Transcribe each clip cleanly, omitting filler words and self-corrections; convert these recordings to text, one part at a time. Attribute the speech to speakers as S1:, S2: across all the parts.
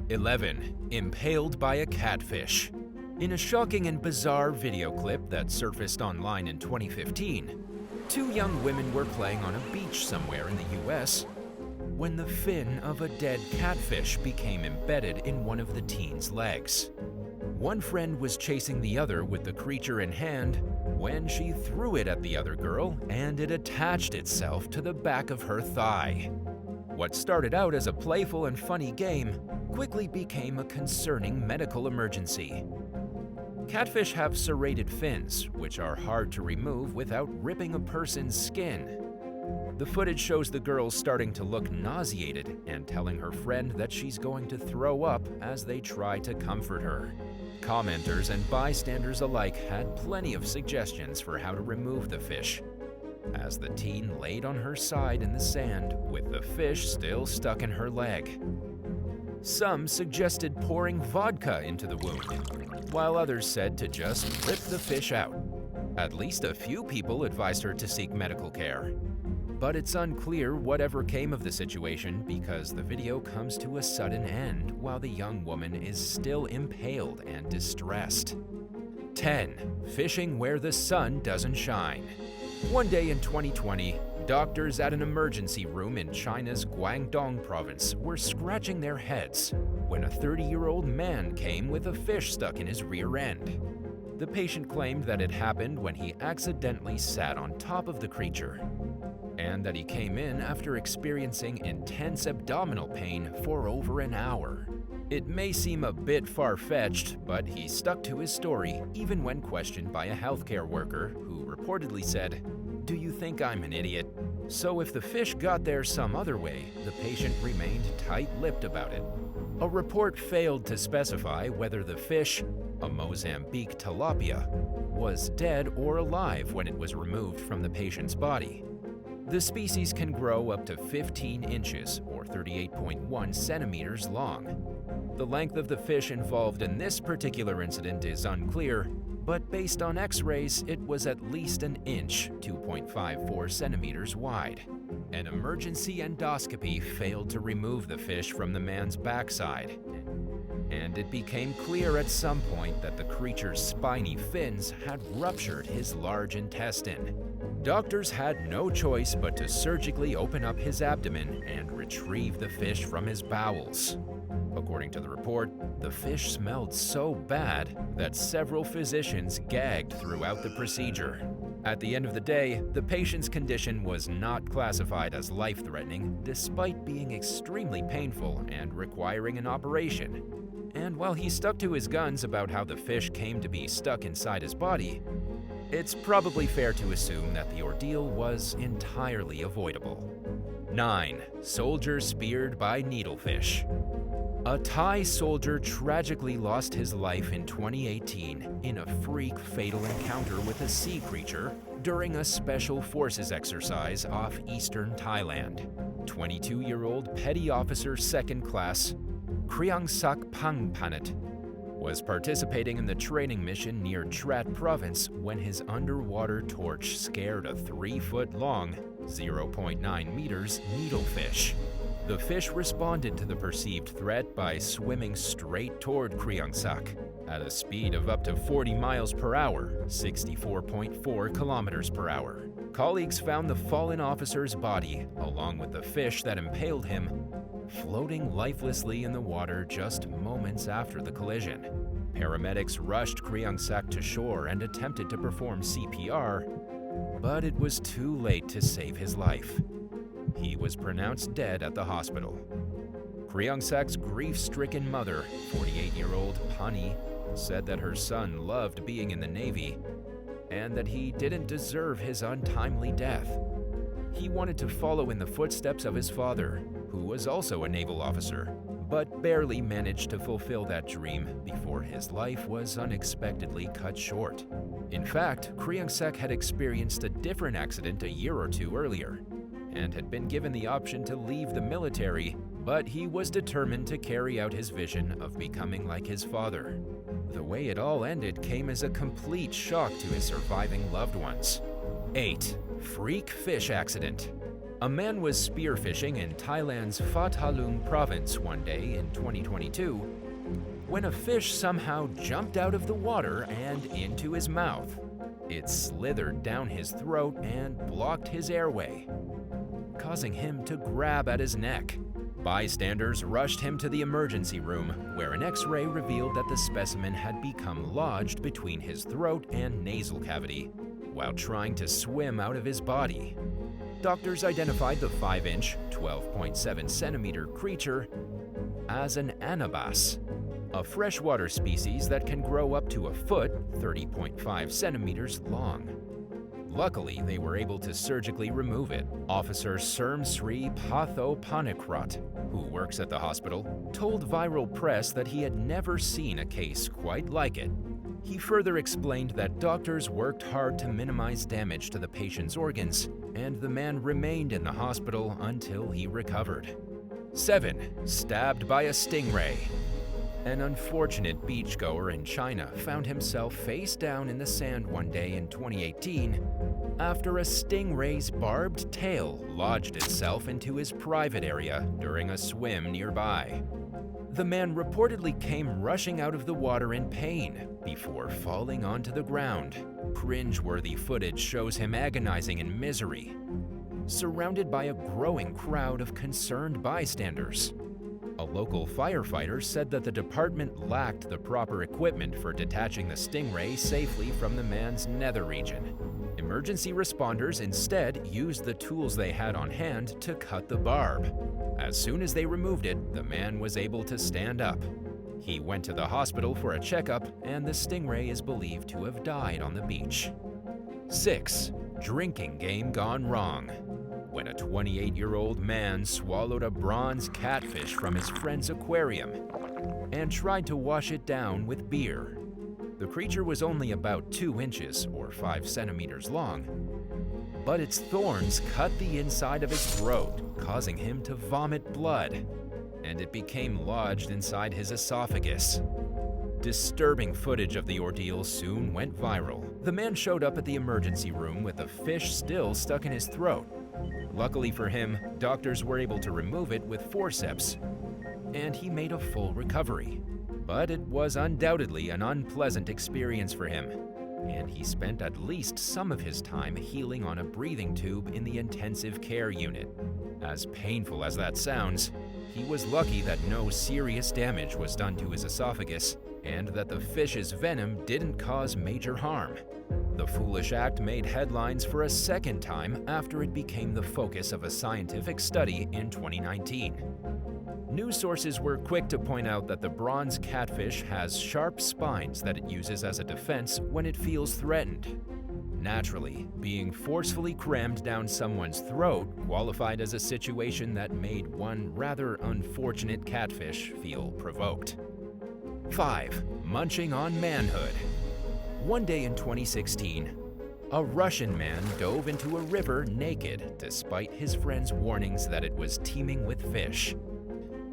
S1: 11. Impaled by a catfish. In a shocking and bizarre video clip that surfaced online in 2015, two young women were playing on a beach somewhere in the US when the fin of a dead catfish became embedded in one of the teens' legs. One friend was chasing the other with the creature in hand when she threw it at the other girl and it attached itself to the back of her thigh. What started out as a playful and funny game quickly became a concerning medical emergency. Catfish have serrated fins, which are hard to remove without ripping a person's skin. The footage shows the girl starting to look nauseated and telling her friend that she's going to throw up as they try to comfort her. Commenters and bystanders alike had plenty of suggestions for how to remove the fish, as the teen laid on her side in the sand with the fish still stuck in her leg. Some suggested pouring vodka into the wound, while others said to just rip the fish out. At least a few people advised her to seek medical care. But it's unclear whatever came of the situation because the video comes to a sudden end while the young woman is still impaled and distressed. 10. Fishing where the sun doesn't shine. One day in 2020, doctors at an emergency room in China's Guangdong province were scratching their heads when a 30-year-old man came with a fish stuck in his rear end. The patient claimed that it happened when he accidentally sat on top of the creature, and that he came in after experiencing intense abdominal pain for over an hour. It may seem a bit far-fetched, but he stuck to his story even when questioned by a healthcare worker who reportedly said, "Do you think I'm an idiot?" So if the fish got there some other way, the patient remained tight-lipped about it. A report failed to specify whether the fish, a Mozambique tilapia, was dead or alive when it was removed from the patient's body. The species can grow up to 15 inches or 38.1 centimeters long. The length of the fish involved in this particular incident is unclear, but based on X-rays, it was at least an inch, 2.54 centimeters wide. An emergency endoscopy failed to remove the fish from the man's backside, and it became clear at some point that the creature's spiny fins had ruptured his large intestine. Doctors had no choice but to surgically open up his abdomen and retrieve the fish from his bowels. According to the report, the fish smelled so bad that several physicians gagged throughout the procedure. At the end of the day, the patient's condition was not classified as life-threatening despite being extremely painful and requiring an operation. And while he stuck to his guns about how the fish came to be stuck inside his body, it's probably fair to assume that the ordeal was entirely avoidable. 9. Soldier speared by needlefish. A Thai soldier tragically lost his life in 2018 in a freak fatal encounter with a sea creature during a special forces exercise off eastern Thailand. 22-year-old Petty Officer 2nd Class Kriangsak Pangpanat was participating in the training mission near Trat Province when his underwater torch scared a 3-foot-long, 0.9 meters needlefish. The fish responded to the perceived threat by swimming straight toward Kriangsak at a speed of up to 40 miles per hour, 64.4 kilometers per hour. Colleagues found the fallen officer's body, along with the fish that impaled him, floating lifelessly in the water just moments after the collision. Paramedics rushed Kriangsak to shore and attempted to perform CPR, but it was too late to save his life. He was pronounced dead at the hospital. Kriangsak's grief-stricken mother, 48-year-old Pani, said that her son loved being in the Navy and that he didn't deserve his untimely death. He wanted to follow in the footsteps of his father, who was also a naval officer, but barely managed to fulfill that dream before his life was unexpectedly cut short. In fact, Kriangsak had experienced a different accident a year or two earlier and had been given the option to leave the military, but he was determined to carry out his vision of becoming like his father. The way it all ended came as a complete shock to his surviving loved ones. 8. Freak fish accident. A man was spearfishing in Thailand's Phat Halung province one day in 2022 when a fish somehow jumped out of the water and into his mouth. It slithered down his throat and blocked his airway, causing him to grab at his neck. Bystanders rushed him to the emergency room, where an X-ray revealed that the specimen had become lodged between his throat and nasal cavity while trying to swim out of his body. Doctors identified the 5-inch, 12.7-centimeter creature as an anabas, a freshwater species that can grow up to a foot, 30.5 centimeters long. Luckily, they were able to surgically remove it. Officer Serm Sri Patho Panikrat, who works at the hospital, told Viral Press that he had never seen a case quite like it. He further explained that doctors worked hard to minimize damage to the patient's organs, and the man remained in the hospital until he recovered. 7. Stabbed by a stingray. An unfortunate beachgoer in China found himself face down in the sand one day in 2018 after a stingray's barbed tail lodged itself into his private area during a swim nearby. The man reportedly came rushing out of the water in pain before falling onto the ground. Cringe-worthy footage shows him agonizing in misery, surrounded by a growing crowd of concerned bystanders. A local firefighter said that the department lacked the proper equipment for detaching the stingray safely from the man's nether region. Emergency responders instead used the tools they had on hand to cut the barb. As soon as they removed it, the man was able to stand up. He went to the hospital for a checkup, and the stingray is believed to have died on the beach. 6. Drinking game gone wrong. When a 28-year-old man swallowed a bronze catfish from his friend's aquarium and tried to wash it down with beer. The creature was only about 2 inches or 5 centimeters long, but its thorns cut the inside of his throat, causing him to vomit blood, and it became lodged inside his esophagus. Disturbing footage of the ordeal soon went viral. The man showed up at the emergency room with the fish still stuck in his throat. Luckily for him, doctors were able to remove it with forceps, and he made a full recovery. But it was undoubtedly an unpleasant experience for him, and he spent at least some of his time healing on a breathing tube in the intensive care unit. As painful as that sounds, he was lucky that no serious damage was done to his esophagus, and that the fish's venom didn't cause major harm. The foolish act made headlines for a second time after it became the focus of a scientific study in 2019. News sources were quick to point out that the bronze catfish has sharp spines that it uses as a defense when it feels threatened. Naturally, being forcefully crammed down someone's throat qualified as a situation that made one rather unfortunate catfish feel provoked. 5. Munching on manhood. One day in 2016, a Russian man dove into a river naked despite his friend's warnings that it was teeming with fish.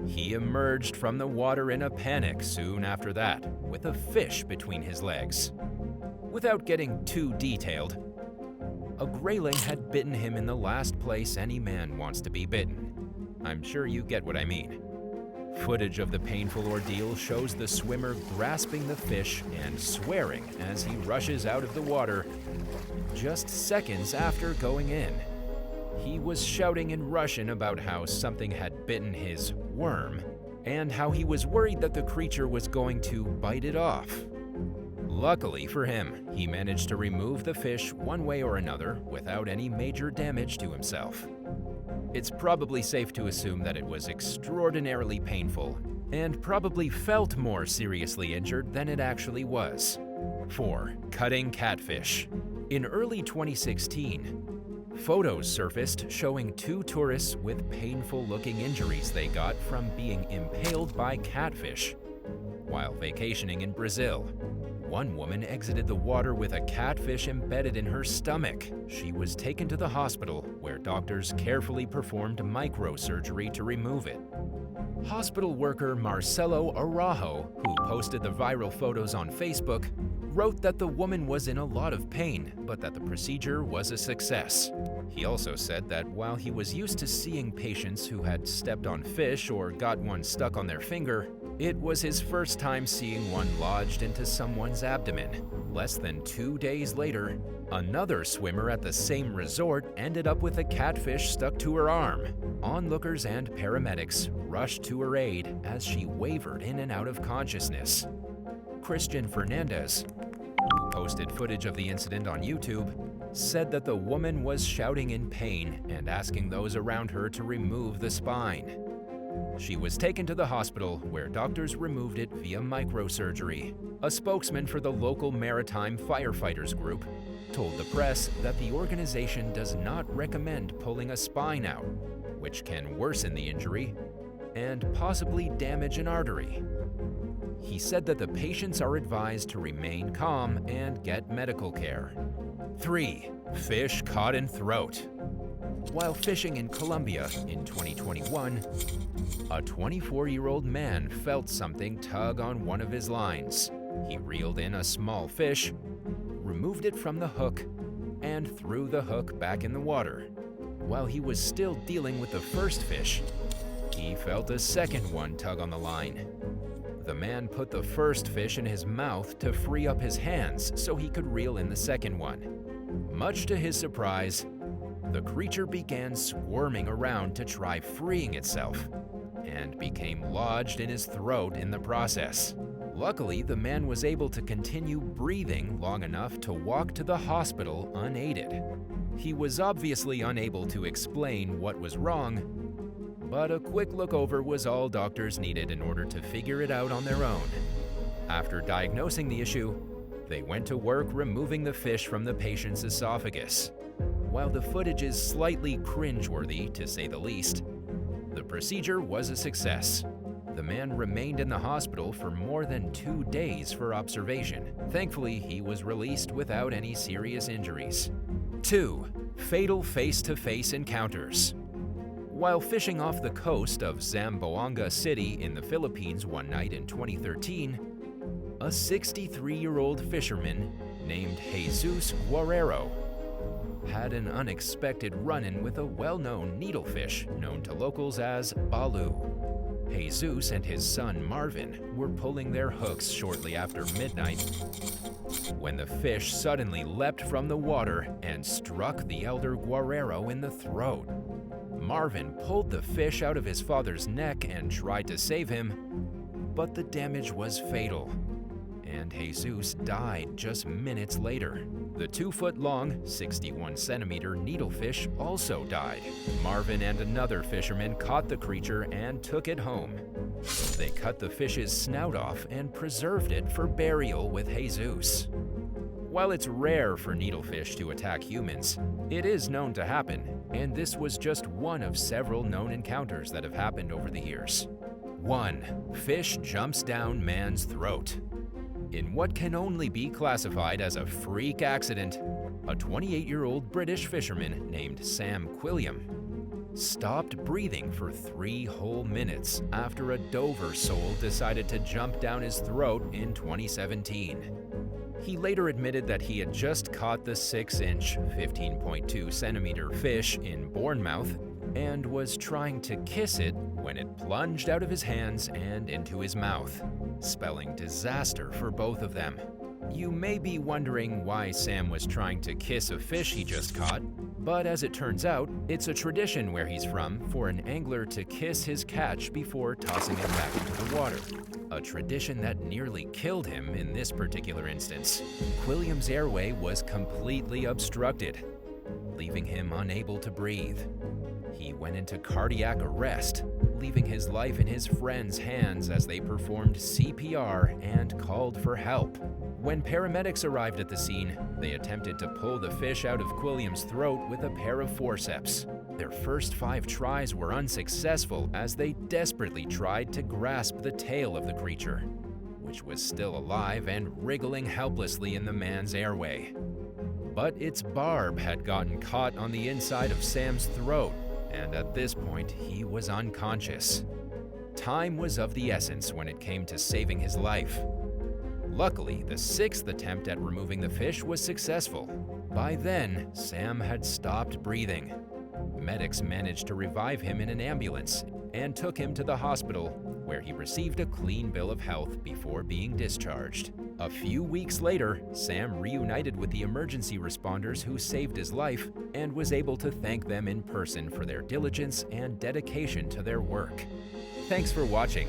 S1: He emerged from the water in a panic soon after that, with a fish between his legs. Without getting too detailed, a grayling had bitten him in the last place any man wants to be bitten. I'm sure you get what I mean. Footage of the painful ordeal shows the swimmer grasping the fish and swearing as he rushes out of the water just seconds after going in. He was shouting in Russian about how something had bitten his worm and how he was worried that the creature was going to bite it off. Luckily for him, he managed to remove the fish one way or another without any major damage to himself. It's probably safe to assume that it was extraordinarily painful and probably felt more seriously injured than it actually was. 4. Cutting catfish. In early 2016, photos surfaced showing 2 tourists with painful-looking injuries they got from being impaled by catfish while vacationing in Brazil. One woman exited the water with a catfish embedded in her stomach. She was taken to the hospital, where doctors carefully performed microsurgery to remove it. Hospital worker Marcelo Araujo, who posted the viral photos on Facebook, wrote that the woman was in a lot of pain, but that the procedure was a success. He also said that while he was used to seeing patients who had stepped on fish or got one stuck on their finger, it was his first time seeing one lodged into someone's abdomen. Less than 2 days later, another swimmer at the same resort ended up with a catfish stuck to her arm. Onlookers and paramedics rushed to her aid as she wavered in and out of consciousness. Christian Fernandez, who posted footage of the incident on YouTube, said that the woman was shouting in pain and asking those around her to remove the spine. She was taken to the hospital where doctors removed it via microsurgery. A spokesman for the local maritime firefighters group told the press that the organization does not recommend pulling a spine out, which can worsen the injury and possibly damage an artery. He said that the patients are advised to remain calm and get medical care. 3. Fish caught in throat. While fishing in Colombia in 2021, a 24-year-old man felt something tug on one of his lines. He reeled in a small fish, removed it from the hook, and threw the hook back in the water. While he was still dealing with the first fish, he felt a second one tug on the line. The man put the first fish in his mouth to free up his hands so he could reel in the second one. Much to his surprise, the creature began squirming around to try freeing itself and became lodged in his throat in the process. Luckily, the man was able to continue breathing long enough to walk to the hospital unaided. He was obviously unable to explain what was wrong, but a quick look over was all doctors needed in order to figure it out on their own. After diagnosing the issue, they went to work removing the fish from the patient's esophagus. While the footage is slightly cringeworthy, to say the least, the procedure was a success. The man remained in the hospital for more than 2 days for observation. Thankfully, he was released without any serious injuries. 2. Fatal face-to-face encounters. While fishing off the coast of Zamboanga City in the Philippines one night in 2013, a 63-year-old fisherman named Jesus Guerrero had an unexpected run-in with a well-known needlefish known to locals as balu. Jesus and his son Marvin were pulling their hooks shortly after midnight when the fish suddenly leapt from the water and struck the elder Guerrero in the throat. Marvin pulled the fish out of his father's neck and tried to save him, but the damage was fatal, and Jesus died just minutes later. The 2-foot-long, 61-centimeter needlefish also died. Marvin and another fisherman caught the creature and took it home. They cut the fish's snout off and preserved it for burial with Jesus. While it's rare for needlefish to attack humans, it is known to happen, and this was just one of several known encounters that have happened over the years. 1. Fish jumps down man's throat. In what can only be classified as a freak accident, a 28-year-old British fisherman named Sam Quilliam stopped breathing for 3 whole minutes after a Dover sole decided to jump down his throat in 2017. He later admitted that he had just caught the 6-inch, 15.2-centimeter fish in Bournemouth and was trying to kiss it when it plunged out of his hands and into his mouth, spelling disaster for both of them. You may be wondering why Sam was trying to kiss a fish he just caught, but as it turns out, it's a tradition where he's from for an angler to kiss his catch before tossing it back into the water. A tradition that nearly killed him in this particular instance. Quilliam's airway was completely obstructed, leaving him unable to breathe. He went into cardiac arrest, leaving his life in his friends' hands as they performed CPR and called for help. When paramedics arrived at the scene, they attempted to pull the fish out of Quilliam's throat with a pair of forceps. Their first 5 tries were unsuccessful as they desperately tried to grasp the tail of the creature, which was still alive and wriggling helplessly in the man's airway. But its barb had gotten caught on the inside of Sam's throat, and at this point, he was unconscious. Time was of the essence when it came to saving his life. Luckily, the sixth attempt at removing the fish was successful. By then, Sam had stopped breathing. Medics managed to revive him in an ambulance and took him to the hospital, where he received a clean bill of health before being discharged. A few weeks later, Sam reunited with the emergency responders who saved his life and was able to thank them in person for their diligence and dedication to their work. Thanks for watching.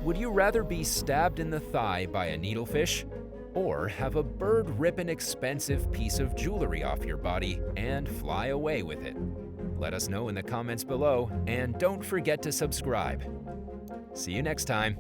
S1: Would you rather be stabbed in the thigh by a needlefish, or have a bird rip an expensive piece of jewelry off your body and fly away with it? Let us know in the comments below, and don't forget to subscribe. See you next time.